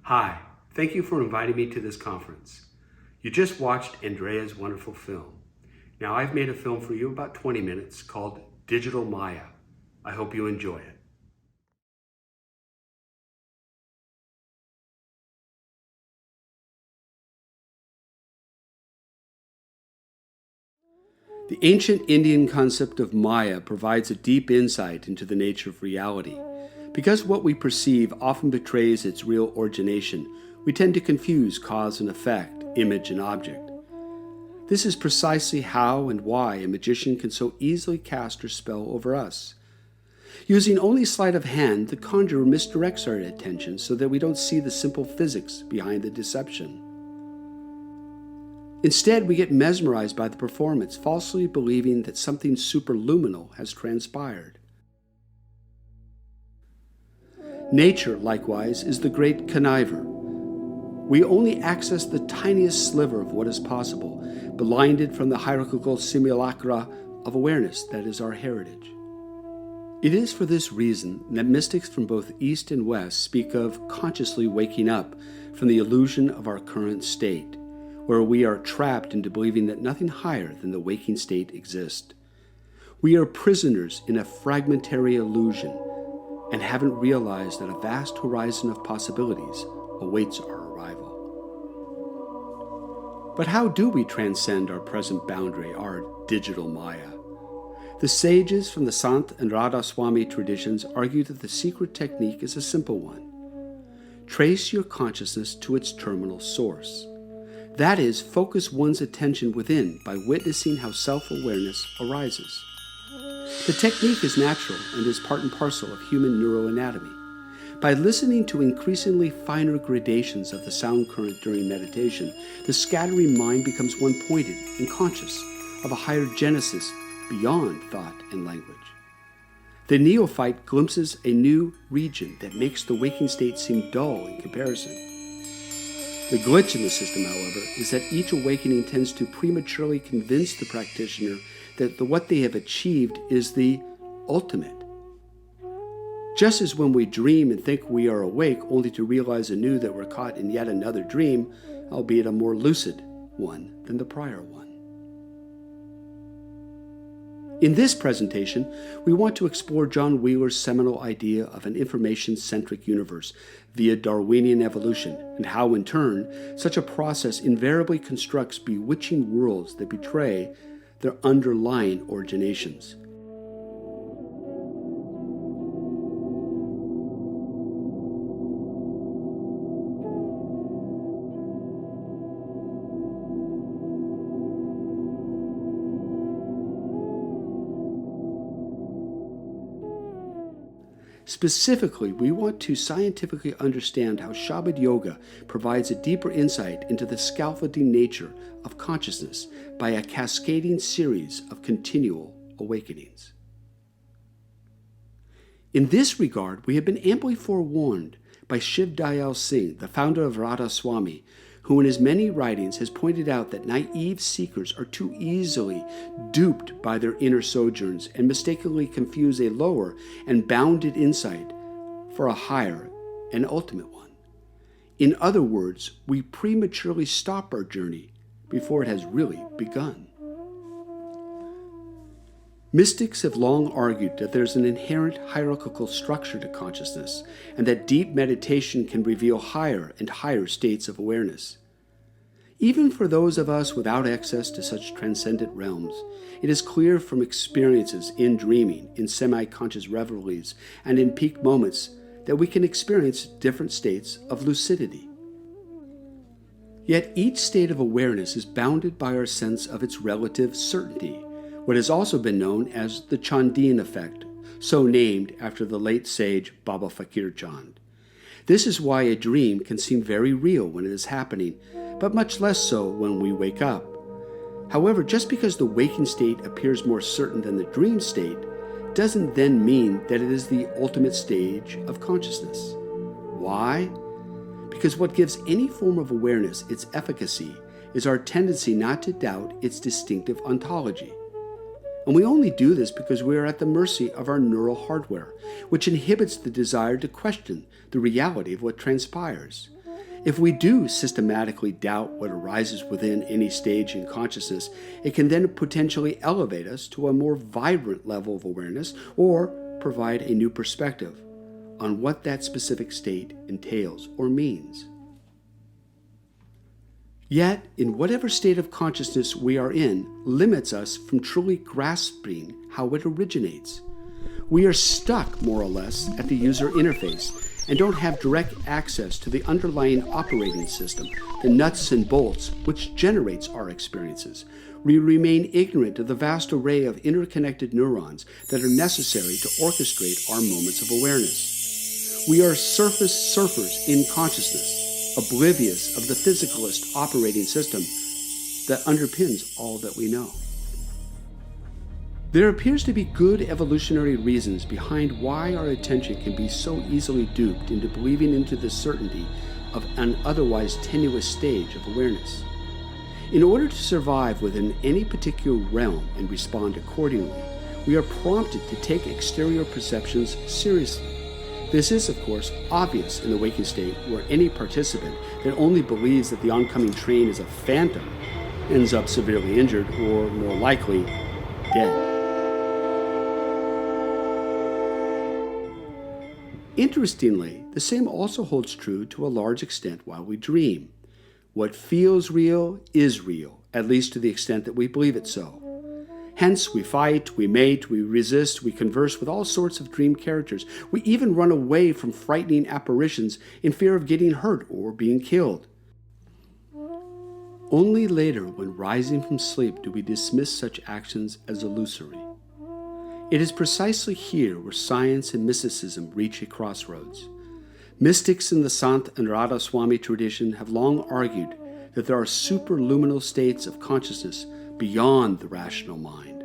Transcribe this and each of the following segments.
Hi, thank you for inviting me to this conference. You just watched Andrea's wonderful film. Now I've made a film for you about 20 minutes called Digital Maya. I hope you enjoy it. The ancient Indian concept of Maya provides a deep insight into the nature of reality. Because what we perceive often betrays its real origination, we tend to confuse cause and effect, image and object. This is precisely how and why a magician can so easily cast her spell over us. Using only sleight of hand, the conjurer misdirects our attention so that we don't see the simple physics behind the deception. Instead, we get mesmerized by the performance, falsely believing that something superluminal has transpired. Nature, likewise, is the great conniver. We only access the tiniest sliver of what is possible, blinded from the hierarchical simulacra of awareness that is our heritage. It is for this reason that mystics from both East and West speak of consciously waking up from the illusion of our current state, where we are trapped into believing that nothing higher than the waking state exists. We are prisoners in a fragmentary illusion and haven't realized that a vast horizon of possibilities awaits our arrival. But how do we transcend our present boundary, our digital Maya? The sages from the Sant and Radha Swami traditions argue that the secret technique is a simple one. Trace your consciousness to its terminal source. That is, focus one's attention within by witnessing how self-awareness arises. The technique is natural and is part and parcel of human neuroanatomy. By listening to increasingly finer gradations of the sound current during meditation, the scattering mind becomes one-pointed and conscious of a higher genesis beyond thought and language. The neophyte glimpses a new region that makes the waking state seem dull in comparison. The glitch in the system, however, is that each awakening tends to prematurely convince the practitioner that what they have achieved is the ultimate. Just as when we dream and think we are awake only to realize anew that we're caught in yet another dream, albeit a more lucid one than the prior one. In this presentation, we want to explore John Wheeler's seminal idea of an information-centric universe via Darwinian evolution, and how, in turn, such a process invariably constructs bewitching worlds that betray their underlying originations. Specifically, we want to scientifically understand how Shabad Yoga provides a deeper insight into the scaffolding nature of consciousness by a cascading series of continual awakenings. In this regard, we have been amply forewarned by Shiv Dayal Singh, the founder of Radha Swami, who in his many writings has pointed out that naive seekers are too easily duped by their inner sojourns and mistakenly confuse a lower and bounded insight for a higher and ultimate one. In other words, we prematurely stop our journey before it has really begun. Mystics have long argued that there's an inherent hierarchical structure to consciousness, and that deep meditation can reveal higher and higher states of awareness. Even for those of us without access to such transcendent realms, it is clear from experiences in dreaming, in semi-conscious reveries, and in peak moments that we can experience different states of lucidity. Yet each state of awareness is bounded by our sense of its relative certainty, what has also been known as the Chandin effect, so named after the late sage Baba Fakir Chand. This is why a dream can seem very real when it is happening, but much less so when we wake up. However, just because the waking state appears more certain than the dream state, doesn't then mean that it is the ultimate stage of consciousness. Why? Because what gives any form of awareness its efficacy is our tendency not to doubt its distinctive ontology. And we only do this because we are at the mercy of our neural hardware, which inhibits the desire to question the reality of what transpires. If we do systematically doubt what arises within any stage in consciousness, it can then potentially elevate us to a more vibrant level of awareness or provide a new perspective on what that specific state entails or means. Yet, in whatever state of consciousness we are in, limits us from truly grasping how it originates. We are stuck, more or less, at the user interface and don't have direct access to the underlying operating system, the nuts and bolts which generates our experiences. We remain ignorant of the vast array of interconnected neurons that are necessary to orchestrate our moments of awareness. We are surface surfers in consciousness, oblivious of the physicalist operating system that underpins all that we know. There appears to be good evolutionary reasons behind why our attention can be so easily duped into believing into the certainty of an otherwise tenuous stage of awareness. In order to survive within any particular realm and respond accordingly, we are prompted to take exterior perceptions seriously. This is, of course, obvious in the waking state, where any participant that only believes that the oncoming train is a phantom ends up severely injured or, more likely, dead. Interestingly, the same also holds true to a large extent while we dream. What feels real is real, at least to the extent that we believe it so. Hence, we fight, we mate, we resist, we converse with all sorts of dream characters. We even run away from frightening apparitions in fear of getting hurt or being killed. Only later, when rising from sleep, do we dismiss such actions as illusory. It is precisely here where science and mysticism reach a crossroads. Mystics in the Sant and Radha Swami tradition have long argued that there are superluminal states of consciousness beyond the rational mind.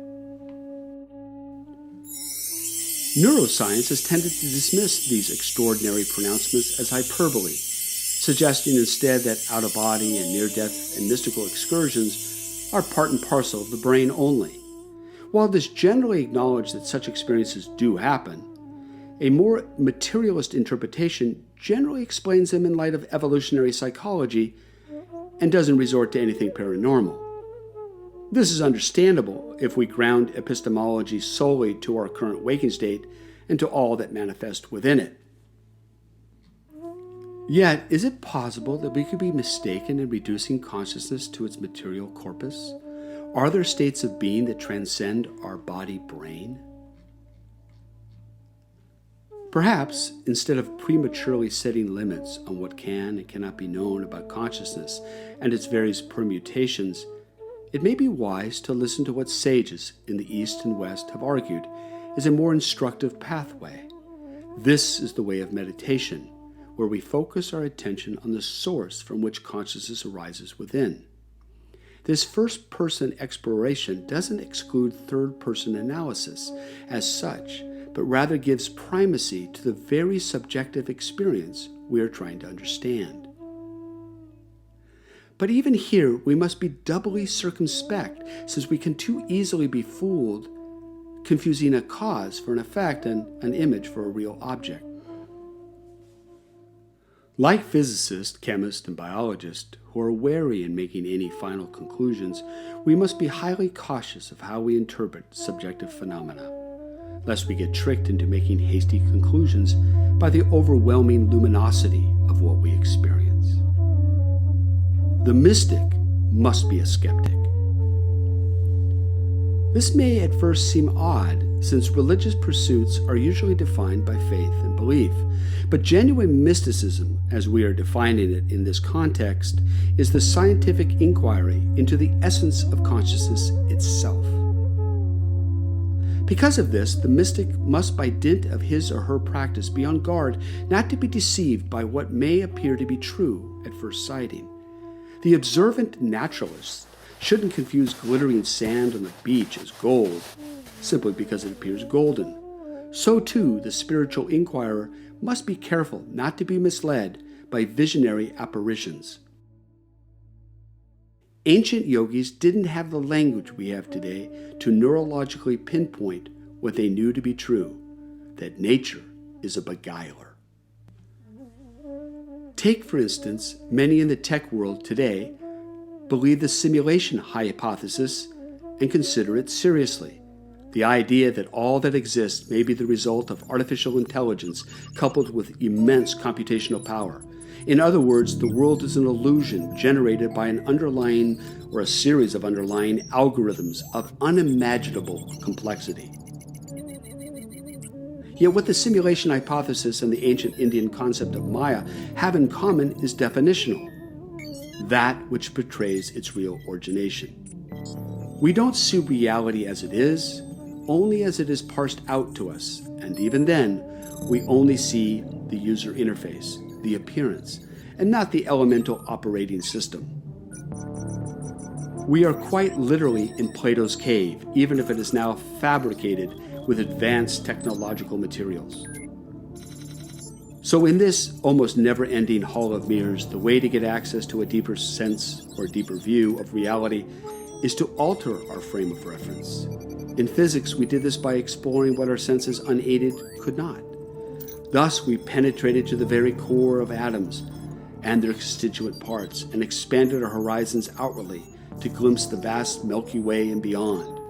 Neuroscience has tended to dismiss these extraordinary pronouncements as hyperbole, suggesting instead that out-of-body and near-death and mystical excursions are part and parcel of the brain only. While it is generally acknowledged that such experiences do happen, a more materialist interpretation generally explains them in light of evolutionary psychology and doesn't resort to anything paranormal. This is understandable if we ground epistemology solely to our current waking state and to all that manifests within it. Yet, is it possible that we could be mistaken in reducing consciousness to its material corpus? Are there states of being that transcend our body-brain? Perhaps, instead of prematurely setting limits on what can and cannot be known about consciousness and its various permutations, it may be wise to listen to what sages in the East and West have argued is a more instructive pathway. This is the way of meditation, where we focus our attention on the source from which consciousness arises within. This first-person exploration doesn't exclude third-person analysis as such, but rather gives primacy to the very subjective experience we are trying to understand. But even here, we must be doubly circumspect, since we can too easily be fooled, confusing a cause for an effect and an image for a real object. Like physicists, chemists, and biologists who are wary in making any final conclusions, we must be highly cautious of how we interpret subjective phenomena, lest we get tricked into making hasty conclusions by the overwhelming luminosity of what we experience. The mystic must be a skeptic. This may at first seem odd, since religious pursuits are usually defined by faith and belief, but genuine mysticism, as we are defining it in this context, is the scientific inquiry into the essence of consciousness itself. Because of this, the mystic must, by dint of his or her practice, be on guard not to be deceived by what may appear to be true at first sighting. The observant naturalist shouldn't confuse glittering sand on the beach as gold, simply because it appears golden. So too, the spiritual inquirer must be careful not to be misled by visionary apparitions. Ancient yogis didn't have the language we have today to neurologically pinpoint what they knew to be true, that nature is a beguiler. Take, for instance, many in the tech world today believe the simulation hypothesis and consider it seriously. The idea that all that exists may be the result of artificial intelligence coupled with immense computational power. In other words, the world is an illusion generated by an underlying or a series of underlying algorithms of unimaginable complexity. Yet what the simulation hypothesis and the ancient Indian concept of Maya have in common is definitional, that which betrays its real origination. We don't see reality as it is, only as it is parsed out to us, and even then, we only see the user interface, the appearance, and not the elemental operating system. We are quite literally in Plato's cave, even if it is now fabricated with advanced technological materials. So in this almost never-ending hall of mirrors, the way to get access to a deeper sense or deeper view of reality is to alter our frame of reference. In physics, we did this by exploring what our senses unaided could not. Thus, we penetrated to the very core of atoms and their constituent parts and expanded our horizons outwardly to glimpse the vast Milky Way and beyond.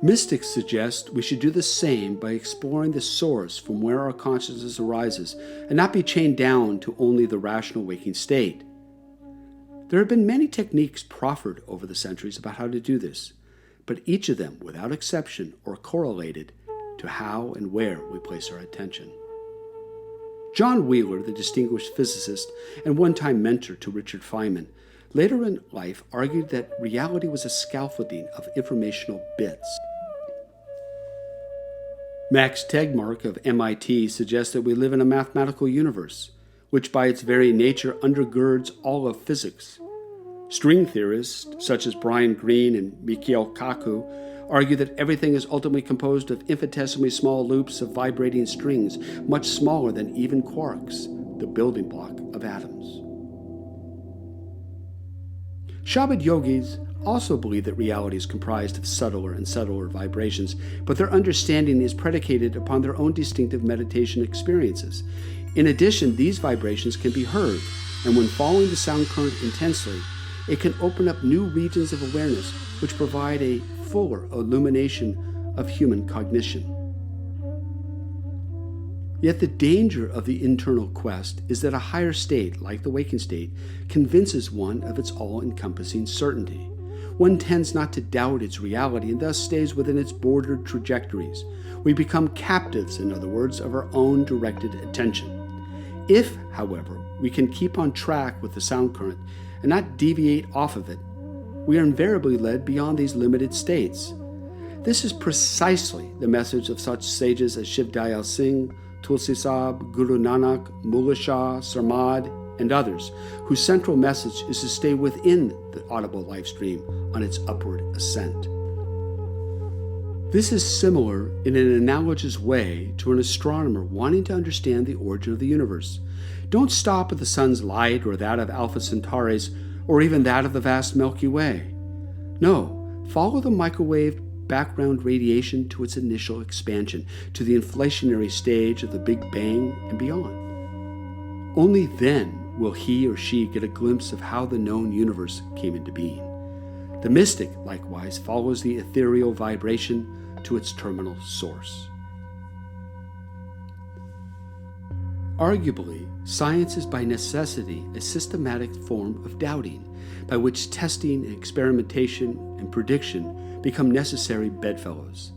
Mystics suggest we should do the same by exploring the source from where our consciousness arises and not be chained down to only the rational waking state. There have been many techniques proffered over the centuries about how to do this, but each of them, without exception, are correlated to how and where we place our attention. John Wheeler, the distinguished physicist and one-time mentor to Richard Feynman, later in life argued that reality was a scaffolding of informational bits. Max Tegmark of MIT suggests that we live in a mathematical universe, which by its very nature undergirds all of physics. String theorists, such as Brian Greene and Mikhail Kaku, argue that everything is ultimately composed of infinitesimally small loops of vibrating strings, much smaller than even quarks, the building block of atoms. Shabad yogis also believe that reality is comprised of subtler and subtler vibrations, but their understanding is predicated upon their own distinctive meditation experiences. In addition, these vibrations can be heard, and when following the sound current intensely, it can open up new regions of awareness which provide a fuller illumination of human cognition. Yet the danger of the internal quest is that a higher state, like the waking state, convinces one of its all-encompassing certainty. One tends not to doubt its reality and thus stays within its bordered trajectories. We become captives, in other words, of our own directed attention. If, however, we can keep on track with the sound current and not deviate off of it, we are invariably led beyond these limited states. This is precisely the message of such sages as Shiv Dayal Singh, Tulsi Sahib, Guru Nanak, Mullah Shah, Sarmad, and others, whose central message is to stay within the audible life stream on its upward ascent. This is similar in an analogous way to an astronomer wanting to understand the origin of the universe. Don't stop at the sun's light or that of Alpha Centauri's or even that of the vast Milky Way. No, follow the microwave background radiation to its initial expansion, to the inflationary stage of the Big Bang and beyond. Only then will he or she get a glimpse of how the known universe came into being. The mystic, likewise, follows the ethereal vibration to its terminal source. Arguably, science is by necessity a systematic form of doubting, by which testing and experimentation and prediction become necessary bedfellows.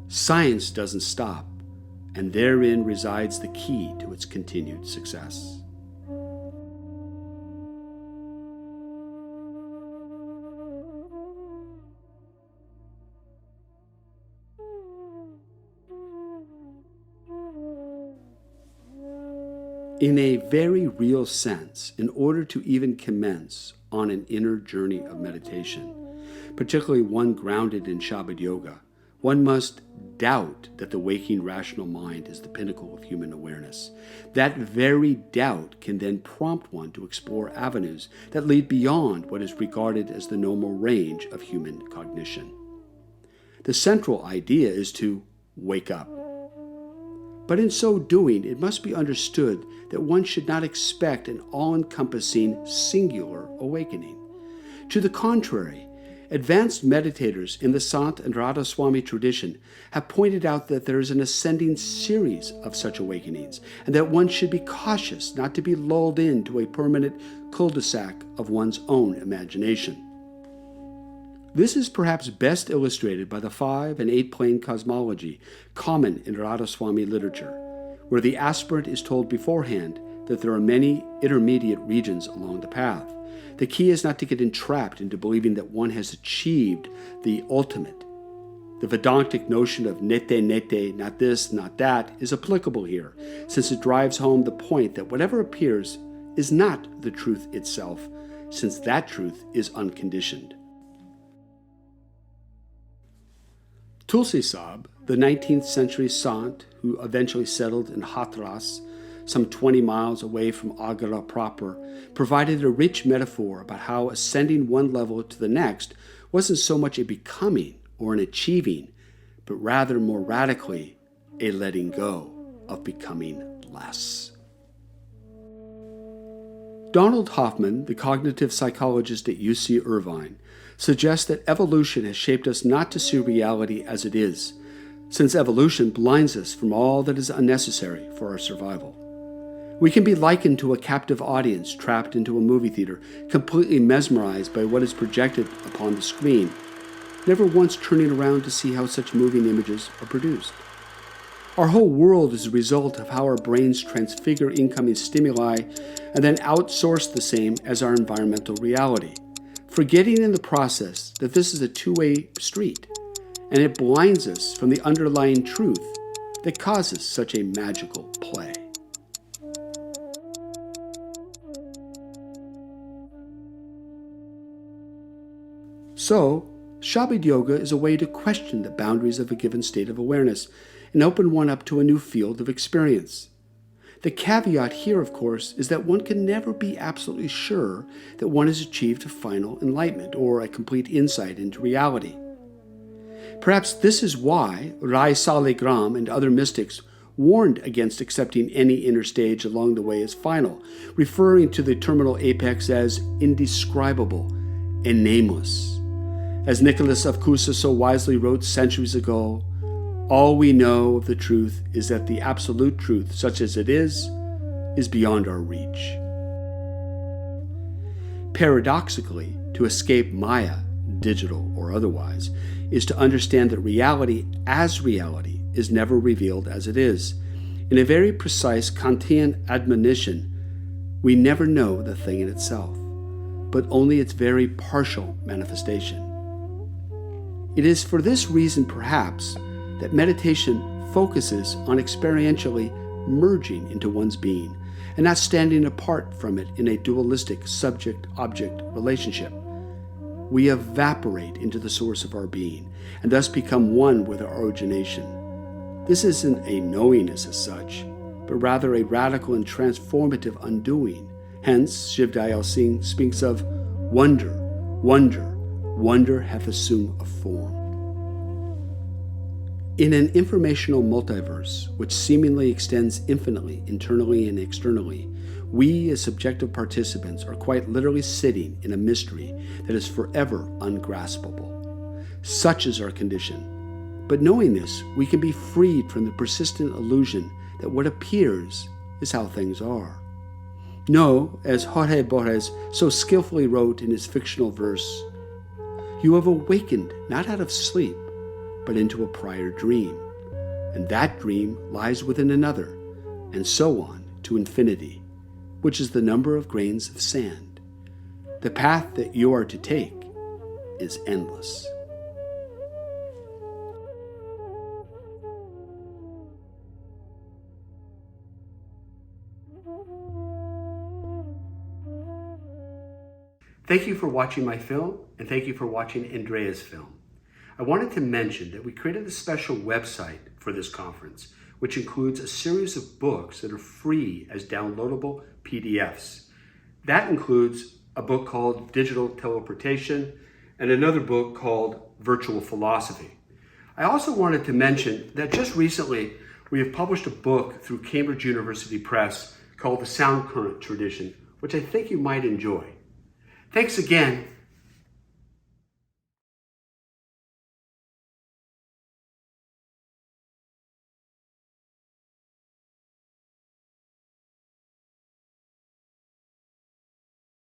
Science doesn't stop, and therein resides the key to its continued success. In a very real sense, in order to even commence on an inner journey of meditation, particularly one grounded in Shabad Yoga, one must doubt that the waking rational mind is the pinnacle of human awareness. That very doubt can then prompt one to explore avenues that lead beyond what is regarded as the normal range of human cognition. The central idea is to wake up. But in so doing, it must be understood that one should not expect an all-encompassing, singular awakening. To the contrary, advanced meditators in the Sant and Radhaswami tradition have pointed out that there is an ascending series of such awakenings, and that one should be cautious not to be lulled into a permanent cul-de-sac of one's own imagination. This is perhaps best illustrated by the 5 and 8 plane cosmology common in Radhaswami literature, where the aspirant is told beforehand that there are many intermediate regions along the path. The key is not to get entrapped into believing that one has achieved the ultimate. The Vedantic notion of nete, not this, not that, is applicable here, since it drives home the point that whatever appears is not the truth itself, since that truth is unconditioned. Tulsi Sahib, the 19th century Sant who eventually settled in Hathras, some 20 miles away from Agra proper, provided a rich metaphor about how ascending one level to the next wasn't so much a becoming or an achieving, but rather more radically a letting go of becoming less. Donald Hoffman, the cognitive psychologist at UC Irvine, suggests that evolution has shaped us not to see reality as it is, since evolution blinds us from all that is unnecessary for our survival. We can be likened to a captive audience trapped into a movie theater, completely mesmerized by what is projected upon the screen, never once turning around to see how such moving images are produced. Our whole world is a result of how our brains transfigure incoming stimuli and then outsource the same as our environmental reality, forgetting in the process that this is a two-way street, and it blinds us from the underlying truth that causes such a magical play. So, Shabad Yoga is a way to question the boundaries of a given state of awareness and open one up to a new field of experience. The caveat here, of course, is that one can never be absolutely sure that one has achieved a final enlightenment or a complete insight into reality. Perhaps this is why Rai Saligram and other mystics warned against accepting any inner stage along the way as final, referring to the terminal apex as indescribable and nameless. As Nicholas of Cusa so wisely wrote centuries ago, all we know of the truth is that the absolute truth, such as it is beyond our reach. Paradoxically, to escape Maya, digital or otherwise, is to understand that reality as reality is never revealed as it is. In a very precise Kantian admonition, we never know the thing in itself, but only its very partial manifestation. It is for this reason, perhaps, that meditation focuses on experientially merging into one's being and not standing apart from it in a dualistic subject-object relationship. We evaporate into the source of our being and thus become one with our origination. This isn't a knowingness as such, but rather a radical and transformative undoing. Hence, Shiv Dayal Singh speaks of wonder, wonder, wonder hath assumed a form. In an informational multiverse, which seemingly extends infinitely internally and externally, we as subjective participants are quite literally sitting in a mystery that is forever ungraspable. Such is our condition. But knowing this, we can be freed from the persistent illusion that what appears is how things are. No, as Jorge Borges so skillfully wrote in his fictional verse, you have awakened not out of sleep, but into a prior dream, and that dream lies within another, and so on to infinity, which is the number of grains of sand. The path that you are to take is endless. Thank you for watching my film, and thank you for watching Andrea's film. I wanted to mention that we created a special website for this conference, which includes a series of books that are free as downloadable PDFs. That includes a book called Digital Teleportation and another book called Virtual Philosophy. I also wanted to mention that just recently We have published a book through Cambridge University Press called The Sound Current Tradition, which I think you might enjoy. Thanks again